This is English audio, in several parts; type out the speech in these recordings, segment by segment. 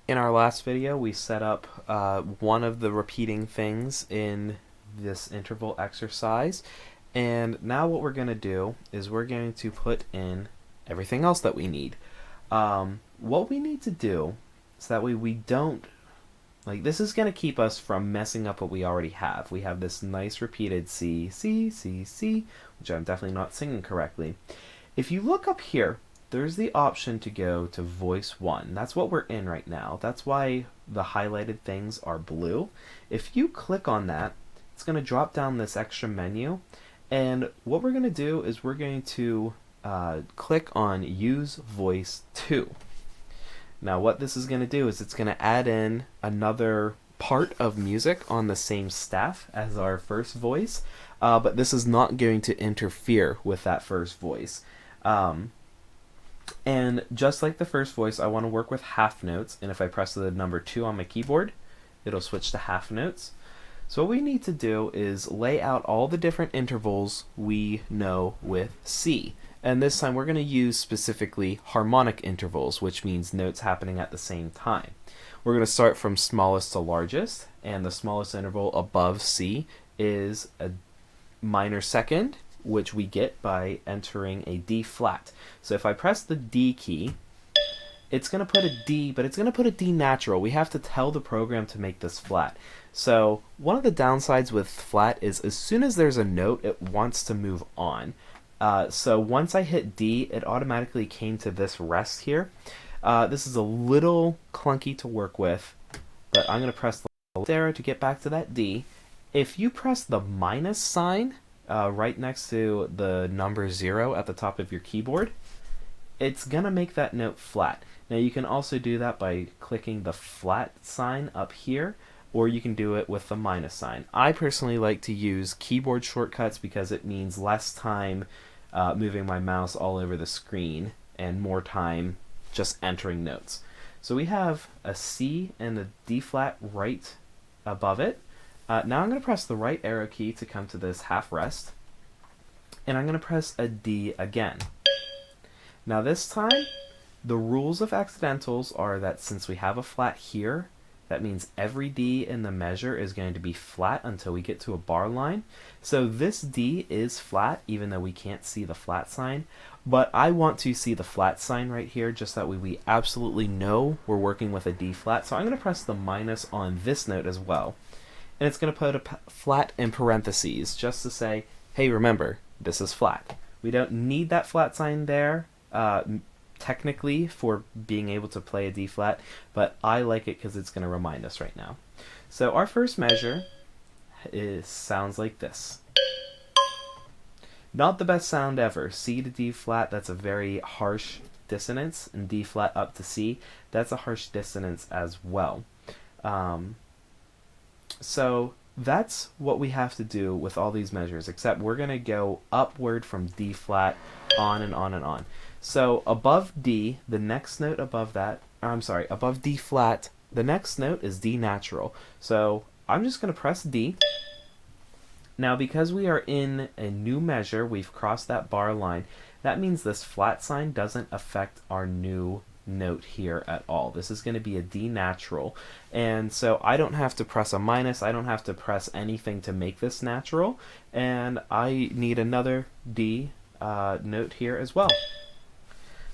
In our last video, we set up one of the repeating things in this interval exercise. And now what we're going to do is we're going to put in everything else that we need. What we need to do is that way we don't, this is going to keep us from messing up what we already have. We have this nice repeated C, C, C, C, which I'm definitely not singing correctly. If you look up here, there's the option to go to voice 1. That's what we're in right now. That's why the highlighted things are blue. If you click on that, it's going to drop down this extra menu. And what we're going to do is we're going to click on use voice 2. Now what this is going to do is it's going to add in another part of music on the same staff as our first voice, but this is not going to interfere with that first voice. And just like the first voice, I want to work with half notes, and if I press the number 2 on my keyboard, it'll switch to half notes. So what we need to do is lay out all the different intervals we know with C. And this time we're going to use specifically harmonic intervals, which means notes happening at the same time. We're going to start from smallest to largest, and the smallest interval above C is a minor second, which we get by entering a D flat. So if I press the D key, it's going to put a D, but it's going to put a D natural. We have to tell the program to make this flat. So one of the downsides with flat is as soon as there's a note, it wants to move on. So once I hit D, it automatically came to this rest here. This is a little clunky to work with, but I'm going to press the arrow to get back to that D. If you press the minus sign right next to the number 0 at the top of your keyboard, it's going to make that note flat. Now you can also do that by clicking the flat sign up here, or you can do it with the minus sign. I personally like to use keyboard shortcuts because it means less time moving my mouse all over the screen and more time just entering notes. So we have a C and a D flat right above it. Now I'm going to press the right arrow key to come to this half rest, and I'm going to press a D again. Now this time, the rules of accidentals are that since we have a flat here, that means every D in the measure is going to be flat until we get to a bar line. So this D is flat even though we can't see the flat sign, but I want to see the flat sign right here just that way we absolutely know we're working with a D flat. So I'm going to press the minus on this note as well. And it's going to put a flat in parentheses just to say, hey, remember, this is flat. We don't need that flat sign there technically for being able to play a D flat, but I like it because it's going to remind us right now. So our first measure sounds like this. Not the best sound ever. C to D flat, that's a very harsh dissonance, and D flat up to C, that's a harsh dissonance as well. So that's what we have to do with all these measures, except we're going to go upward from D flat on and on and on. So above D, the next note above that, above D flat, the next note is D natural. So I'm just going to press D. Now because we are in a new measure, we've crossed that bar line, that means this flat sign doesn't affect our new note here at all. This is going to be a D natural, and so I don't have to press a minus, I don't have to press anything to make this natural, and I need another D note here as well.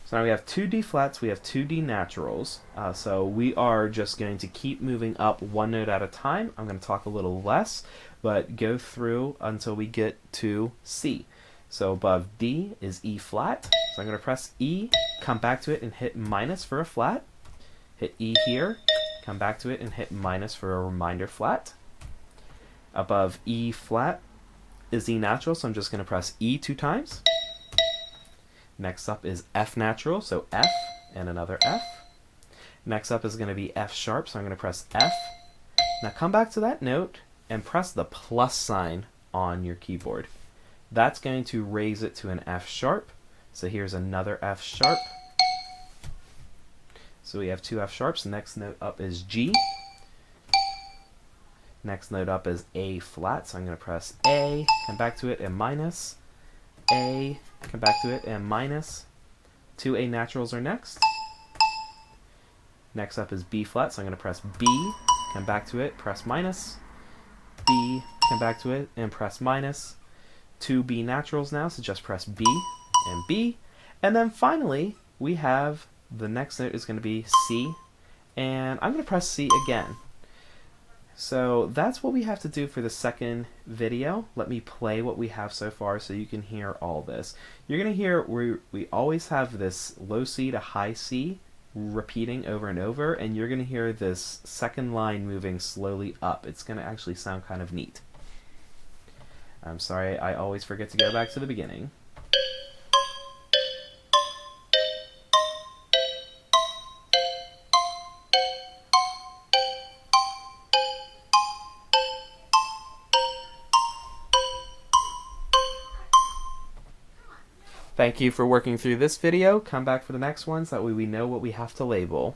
So now we have 2 D flats, we have 2 D naturals, so we are just going to keep moving up one note at a time. I'm going to talk a little less, but go through until we get to C. So above D is E flat, so I'm going to press E, come back to it and hit minus for a flat, hit E here, come back to it and hit minus for a reminder flat. Above E flat is E natural, so I'm just going to press E 2 times. Next up is F natural, so F and another F. Next up is going to be F sharp, so I'm going to press F. Now come back to that note and press the plus sign on your keyboard. That's going to raise it to an F sharp. So here's another F sharp. So we have 2 F sharps. Next note up is G. Next note up is A flat, so I'm going to press A, come back to it and minus. A, come back to it and minus. 2 A naturals are next. Next up is B flat, so I'm going to press B, come back to it, press minus, B, come back to it, and press minus. 2 B naturals now, so just press B and B. And then finally, we have the next note is going to be C, and I'm going to press C again. So that's what we have to do for the second video. Let me play what we have so far so you can hear all this. You're going to hear we always have this low C to high C repeating over and over, and you're going to hear this second line moving slowly up. It's going to actually sound kind of neat. I'm sorry, I always forget to go back to the beginning. Thank you for working through this video. Come back for the next one so that way we know what we have to label.